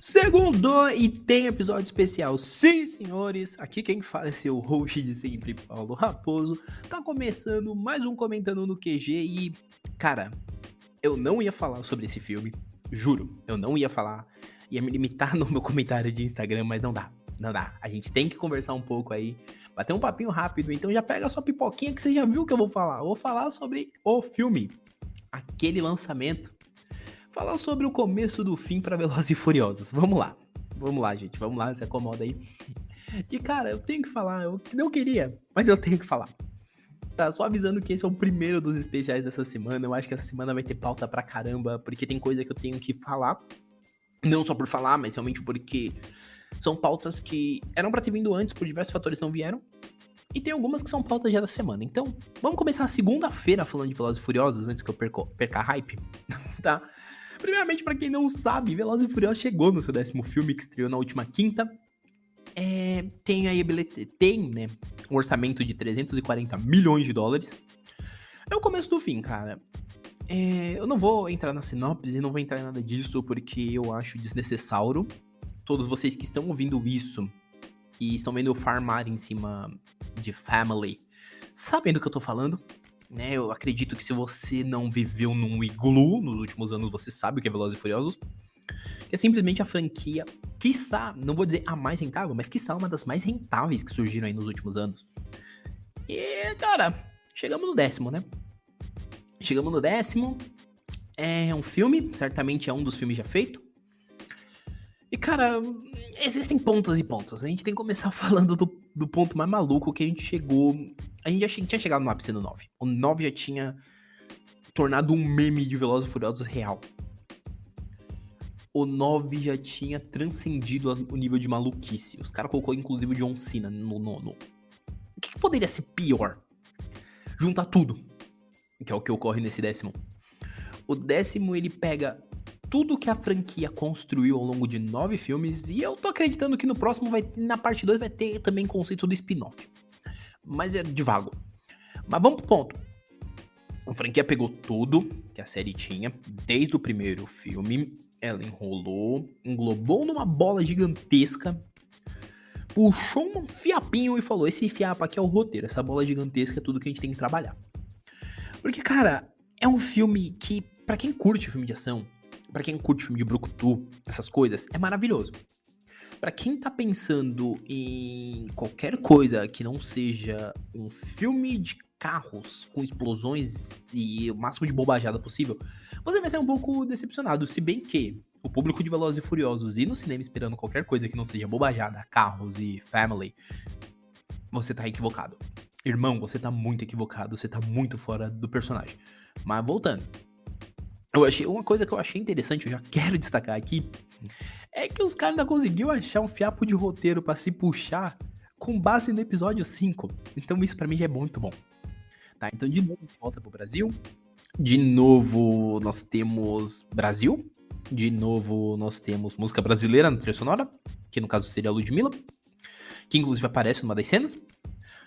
Segundou e tem episódio especial. Sim, senhores, aqui quem fala é seu host de sempre, Paulo Raposo. Tá começando mais um Comentando no QG e, cara, eu não ia falar sobre esse filme, juro, eu não ia falar, ia me limitar no meu comentário de Instagram, mas não dá. A gente tem que conversar um pouco aí, bater um papinho rápido, então já pega a sua pipoquinha que você já viu o que eu vou falar. Eu vou falar sobre o filme, aquele lançamento. Falar sobre o começo do fim pra Velozes e Furiosos. Vamos lá, gente. Vamos lá, se acomoda aí. Que, cara, eu tenho que falar. Eu não queria, mas eu tenho que falar. Tá, só avisando que esse é o primeiro dos especiais dessa semana. Eu acho que essa semana vai ter pauta pra caramba, porque tem coisa que eu tenho que falar. Não só por falar, mas realmente porque são pautas que eram pra ter vindo antes, por diversos fatores não vieram. E tem algumas que são pautas já da semana. Então, vamos começar a segunda-feira falando de Velozes e Furiosos, antes que eu perca a hype, tá? Primeiramente, pra quem não sabe, Velozes e Furiosos chegou no seu 10º filme, que estreou na última quinta. Tem aí né, um orçamento de 340 milhões de dólares. É o começo do fim, cara. Eu não vou entrar na sinopse, não vou entrar em nada disso, porque eu acho desnecessário. Todos vocês que estão ouvindo isso e estão vendo eu farmar em cima de Family, sabem do que eu tô falando, né? Eu acredito que se você não viveu num iglu nos últimos anos, você sabe o que é Velozes e Furiosos. É simplesmente a franquia, quiçá, não vou dizer a mais rentável, mas quiçá uma das mais rentáveis que surgiram aí nos últimos anos. E, cara, chegamos no 10º, né? Chegamos no 10º, é um filme, certamente é um dos filmes já feito. E, cara, existem pontos e pontos. A gente tem que começar falando do ponto mais maluco que a gente chegou. A gente já tinha chegado no ápice no 9. O 9 já tinha tornado um meme de Velozes e Furiosos real. O 9 já tinha transcendido o nível de maluquice. Os caras colocou inclusive o John Cena no nono. O que poderia ser pior? Juntar tudo, que é o que ocorre nesse 10º. O 10º ele pega tudo que a franquia construiu ao longo de 9 filmes, e eu tô acreditando que no próximo, na parte 2, vai ter também conceito do spin-off. Mas é de vago. Mas vamos pro ponto. A franquia pegou tudo que a série tinha, desde o primeiro filme, ela enrolou, englobou numa bola gigantesca, puxou um fiapinho e falou, esse fiapo aqui é o roteiro, essa bola gigantesca é tudo que a gente tem que trabalhar. Porque, cara, é um filme que, pra quem curte filme de ação, pra quem curte filme de brucutu, essas coisas, é maravilhoso. Pra quem tá pensando em qualquer coisa que não seja um filme de carros com explosões e o máximo de bobajada possível, você vai ser um pouco decepcionado, se bem que o público de Velozes e Furiosos ir no cinema esperando qualquer coisa que não seja bobajada, carros e family, você tá equivocado. Irmão, você tá muito equivocado, você tá muito fora do personagem. Mas voltando, uma coisa que eu achei interessante, eu já quero destacar aqui, é que os caras ainda conseguiu achar um fiapo de roteiro pra se puxar com base no episódio 5. Então isso pra mim já é muito bom. Tá, então de novo a gente volta pro Brasil. De novo nós temos Brasil. De novo nós temos música brasileira na trilha sonora, que no caso seria a Ludmilla, que inclusive aparece numa das cenas.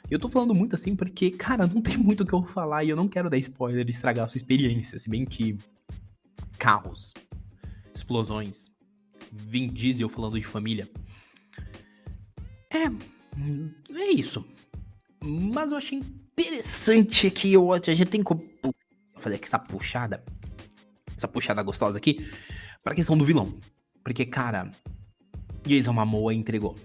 Eu tô falando muito assim porque, cara, não tem muito o que eu falar e eu não quero dar spoiler e estragar a sua experiência, se bem que carros, explosões, Vin Diesel falando de família. É isso. Mas eu achei interessante que a gente tem que fazer aqui essa puxada gostosa aqui, pra questão do vilão. Porque, cara, Jason Momoa entregou.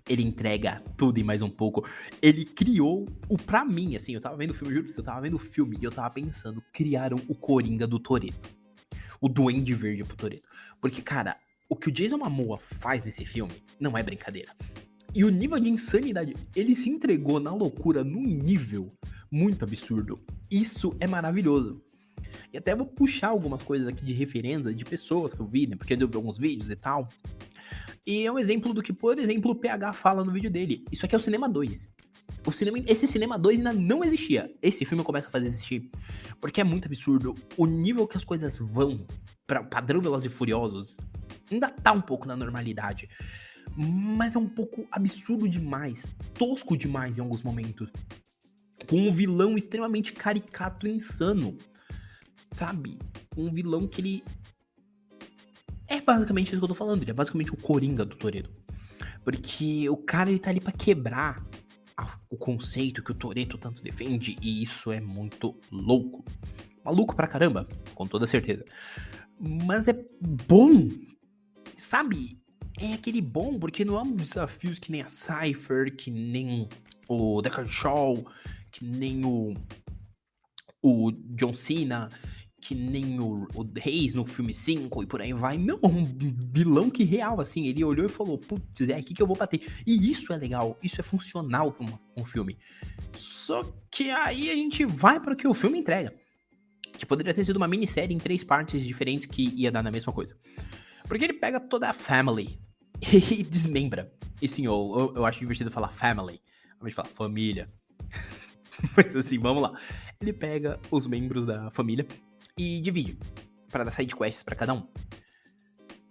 Ele entrega tudo e mais um pouco. Ele criou pra mim, assim, eu tava vendo o filme, juro pra você, eu tava vendo o filme e eu tava pensando, criaram o Coringa do Toretto. O Duende Verde pro Toretto. Porque, cara, o que o Jason Momoa faz nesse filme não é brincadeira. E o nível de insanidade, ele se entregou na loucura num nível muito absurdo. Isso é maravilhoso. E até vou puxar algumas coisas aqui de referência de pessoas que eu vi, né? Porque eu vi alguns vídeos e tal. E é um exemplo do que, por exemplo, o PH fala no vídeo dele. Isso aqui é o Cinema 2. Esse Cinema 2 ainda não existia. Esse filme começa a fazer existir. Porque é muito absurdo. O nível que as coisas vão para padrão Velozes e Furiosos ainda tá um pouco na normalidade. Mas é um pouco absurdo demais. Tosco demais em alguns momentos. Com um vilão extremamente caricato e insano. Sabe? Um vilão que ele É basicamente isso que eu tô falando, ele é basicamente o Coringa do Toretto. Porque o cara, ele tá ali pra quebrar o conceito que o Toretto tanto defende, e isso é muito louco. Maluco pra caramba, com toda certeza. Mas é bom, sabe? É aquele bom, porque não é um desafios que nem a Cypher, que nem o Deckard Shaw, que nem o John Cena, que nem o Reis no filme 5 e por aí vai. Não, é um vilão que real, assim, ele olhou e falou, putz, é aqui que eu vou bater. E isso é legal, isso é funcional pra um filme. Só que aí a gente vai para o que o filme entrega. Que poderia ter sido uma minissérie em 3 partes diferentes que ia dar na mesma coisa. Porque ele pega toda a family e desmembra. E sim, eu acho divertido falar family, ao invés de falar família. Mas assim, vamos lá. Ele pega os membros da família e divide para dar side quests para cada um.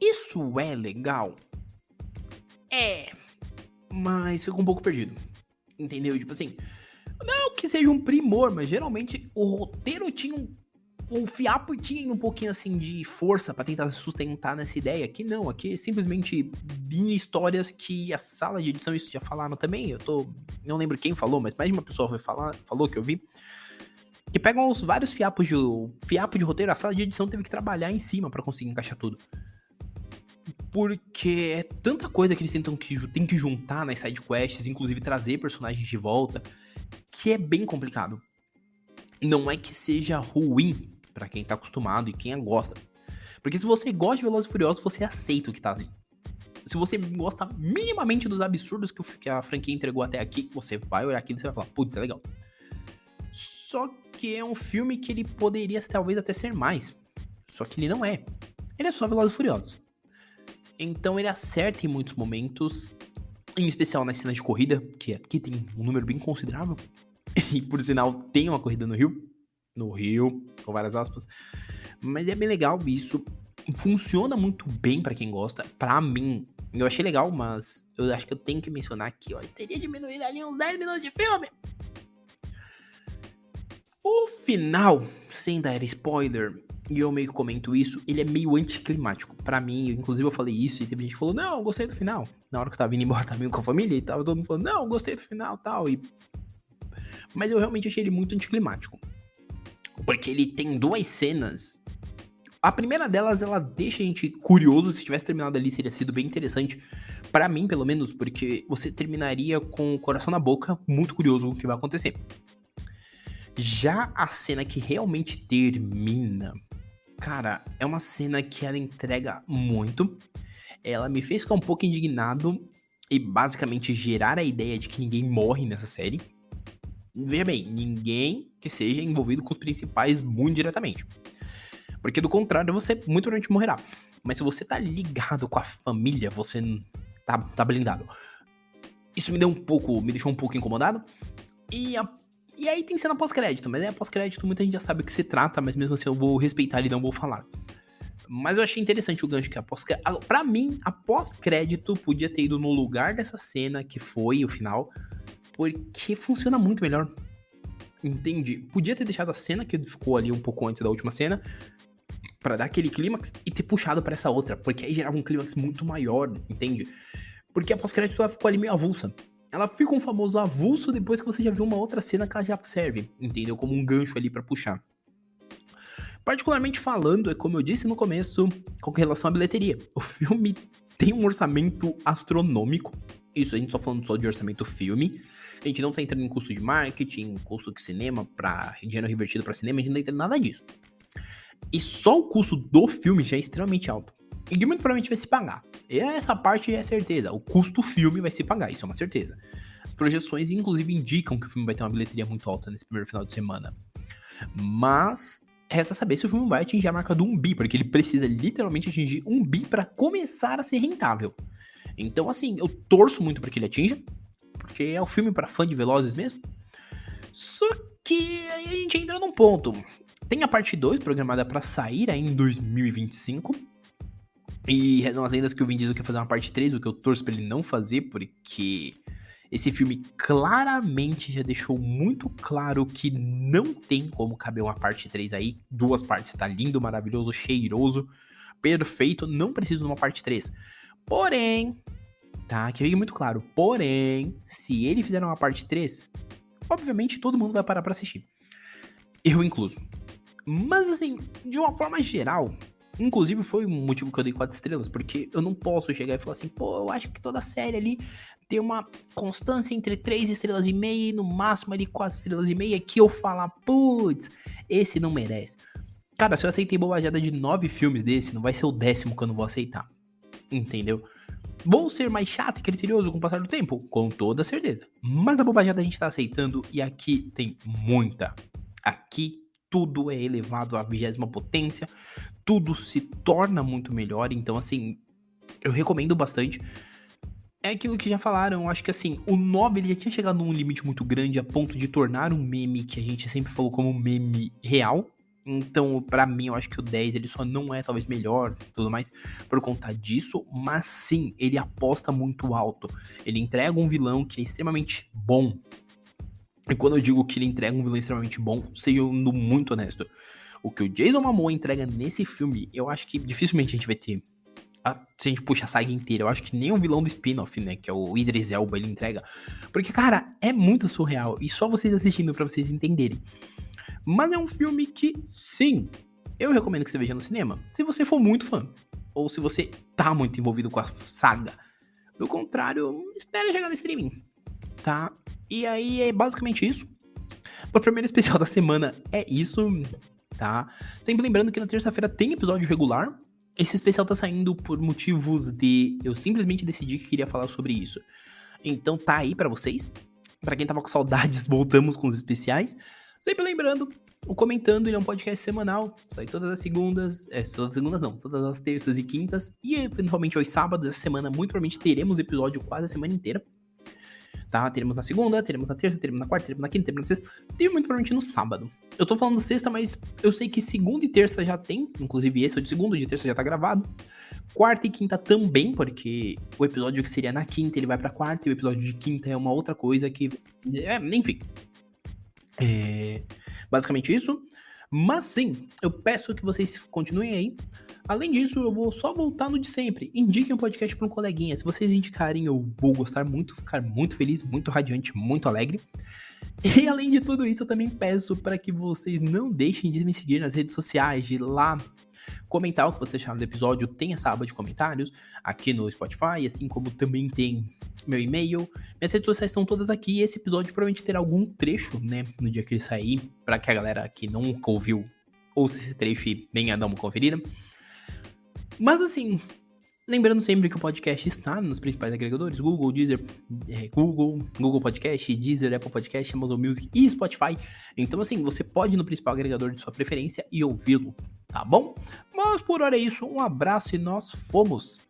Isso é legal? É, mas fica um pouco perdido. Entendeu? Tipo assim, não que seja um primor, mas geralmente o roteiro tinha o Fiapo tinha um pouquinho assim de força pra tentar sustentar nessa ideia. Aqui não, aqui simplesmente vinha histórias que a sala de edição, isso já falaram também. Não lembro quem falou, mas mais de uma pessoa falou que eu vi. Que pegam os vários fiapo de roteiro, a sala de edição teve que trabalhar em cima pra conseguir encaixar tudo. Porque é tanta coisa que eles tem que juntar nas sidequests, inclusive trazer personagens de volta, que é bem complicado. Não é que seja ruim pra quem tá acostumado e quem gosta. Porque se você gosta de Velozes e Furiosos, você aceita o que tá ali. Se você gosta minimamente dos absurdos que a franquia entregou até aqui, você vai olhar aquilo e você vai falar, putz, é legal. Só que é um filme que ele poderia talvez até ser mais. Só que ele não é. Ele é só Velozes e Furiosos. Então ele acerta em muitos momentos, em especial nas cenas de corrida, que aqui tem um número bem considerável. E por sinal, tem uma corrida no Rio, com várias aspas. Mas é bem legal isso. Funciona muito bem pra quem gosta. Pra mim, eu achei legal, mas eu acho que eu tenho que mencionar aqui, ó. Eu teria diminuído ali uns 10 minutos de filme. O final, sem dar spoiler, e eu meio que comento isso, ele é meio anticlimático. Pra mim, inclusive eu falei isso e teve gente que falou, não, eu gostei do final. Na hora que eu tava indo embora também com a família e tava todo mundo falando, não, eu gostei do final e tal. Mas eu realmente achei ele muito anticlimático. Porque ele tem 2 cenas. A primeira delas, ela deixa a gente curioso. Se tivesse terminado ali, teria sido bem interessante. Pra mim, pelo menos, porque você terminaria com o coração na boca, muito curioso o que vai acontecer. Já a cena que realmente termina, cara, é uma cena que ela entrega muito. Ela me fez ficar um pouco indignado e basicamente gerar a ideia de que ninguém morre nessa série. Veja bem, ninguém que seja envolvido com os principais muito diretamente. Porque do contrário, você muito provavelmente morrerá. Mas se você tá ligado com a família, você tá blindado. Isso me deixou um pouco incomodado. E aí tem cena pós-crédito, mas pós-crédito muita gente já sabe o que se trata, mas mesmo assim eu vou respeitar e não vou falar. Mas eu achei interessante o gancho que pra mim, a pós-crédito podia ter ido no lugar dessa cena que foi o final, porque funciona muito melhor. Entende? Podia ter deixado a cena que ficou ali um pouco antes da última cena pra dar aquele clímax e ter puxado pra essa outra, porque aí gerava um clímax muito maior, entende? Porque a pós-crédito ela ficou ali meio avulsa. Ela fica um famoso avulso depois que você já viu uma outra cena que ela já serve, entendeu? Como um gancho ali pra puxar. Particularmente falando, é como eu disse no começo, com relação à bilheteria. O filme tem um orçamento astronômico. Isso, a gente só falando só de orçamento filme. A gente não tá entrando em custo de marketing, custo de cinema, pra dinheiro revertido pra cinema, a gente não tá entrando em nada disso. E só o custo do filme já é extremamente alto. E muito provavelmente vai se pagar. E essa parte é certeza. O custo do filme vai se pagar, isso é uma certeza. As projeções, inclusive, indicam que o filme vai ter uma bilheteria muito alta nesse primeiro final de semana. Mas resta saber se o filme vai atingir a marca do 1 bi, porque ele precisa literalmente atingir 1 bi para começar a ser rentável. Então, assim, eu torço muito para que ele atinja, porque é um filme para fã de Velozes mesmo. Só que aí a gente entra num ponto. Tem a parte 2 programada para sair aí em 2025. E rezam as lendas que o Vin Diesel quer fazer uma parte 3, o que eu torço pra ele não fazer, porque esse filme claramente já deixou muito claro que não tem como caber uma parte 3 aí. 2 partes, tá lindo, maravilhoso, cheiroso. perfeito, não preciso de uma parte 3. Porém, tá, que fique muito claro, porém, se ele fizer uma parte 3, obviamente todo mundo vai parar pra assistir. Eu incluso. Mas assim, de uma forma geral, inclusive foi um motivo que eu dei 4 estrelas, porque eu não posso chegar e falar assim, pô, eu acho que toda série ali tem uma constância entre 3 estrelas e meia e no máximo ali 4 estrelas e meia, que eu falar, putz, esse não merece. Cara, se eu aceitei bobajada de 9 filmes desse, não vai ser o 10º que eu não vou aceitar. Entendeu? Vou ser mais chato e criterioso com o passar do tempo? Com toda certeza. Mas a bobajada a gente tá aceitando e aqui tem muita. Aqui tudo é elevado à 20ª potência, tudo se torna muito melhor, então assim, eu recomendo bastante. É aquilo que já falaram, eu acho que assim, o 9 ele já tinha chegado num limite muito grande a ponto de tornar um meme que a gente sempre falou como um meme real. Então, pra mim, eu acho que o 10 ele só não é talvez melhor e tudo mais por conta disso, mas sim, ele aposta muito alto. Ele entrega um vilão que é extremamente bom. E quando eu digo que ele entrega um vilão extremamente bom, sendo muito honesto, o que o Jason Momoa entrega nesse filme, eu acho que dificilmente a gente vai ter. Se a gente puxa a saga inteira, eu acho que nem um vilão do spin-off, né, que é o Idris Elba, ele entrega. Porque, cara, é muito surreal, e só vocês assistindo pra vocês entenderem. Mas é um filme que, sim, eu recomendo que você veja no cinema, se você for muito fã, ou se você tá muito envolvido com a saga. Do contrário, espere chegar no streaming, tá? E aí é basicamente isso. Para o primeiro especial da semana é isso, tá? Sempre lembrando que na terça-feira tem episódio regular. Esse especial tá saindo por motivos de eu simplesmente decidi que queria falar sobre isso. Então tá aí pra vocês. Pra quem tava com saudades, voltamos com os especiais. Sempre lembrando, o Comentando ele é um podcast semanal. Sai todas as segundas. Todas as segundas não, todas as terças e quintas. E eventualmente aos sábados. Essa semana muito provavelmente teremos episódio quase a semana inteira. Tá? Teremos na segunda, teremos na terça, teremos na quarta, teremos na quinta, teremos na sexta. Tem muito provavelmente no sábado. Eu tô falando sexta, mas eu sei que segunda e terça já tem. Inclusive esse é o de segunda, o de terça já tá gravado. Quarta e quinta também, porque o episódio que seria na quinta ele vai pra quarta. E o episódio de quinta é uma outra coisa que... enfim. Basicamente isso. Mas sim, eu peço que vocês continuem aí. Além disso, eu vou só voltar no de sempre. Indiquem o podcast para um coleguinha. Se vocês indicarem, eu vou gostar muito, ficar muito feliz, muito radiante, muito alegre. E além de tudo isso, eu também peço para que vocês não deixem de me seguir nas redes sociais, de ir lá comentar o que vocês acharam do episódio. Tem essa aba de comentários aqui no Spotify, assim como também tem meu e-mail. Minhas redes sociais estão todas aqui. E esse episódio provavelmente terá algum trecho, né, no dia que ele sair, para que a galera que nunca ouviu ouça esse trecho e venha dar uma conferida. Mas assim, lembrando sempre que o podcast está nos principais agregadores, Google, Deezer, Google Podcast, Deezer, Apple Podcast, Amazon Music e Spotify. Então assim, você pode ir no principal agregador de sua preferência e ouvi-lo, tá bom? Mas por hora é isso, um abraço e nós fomos!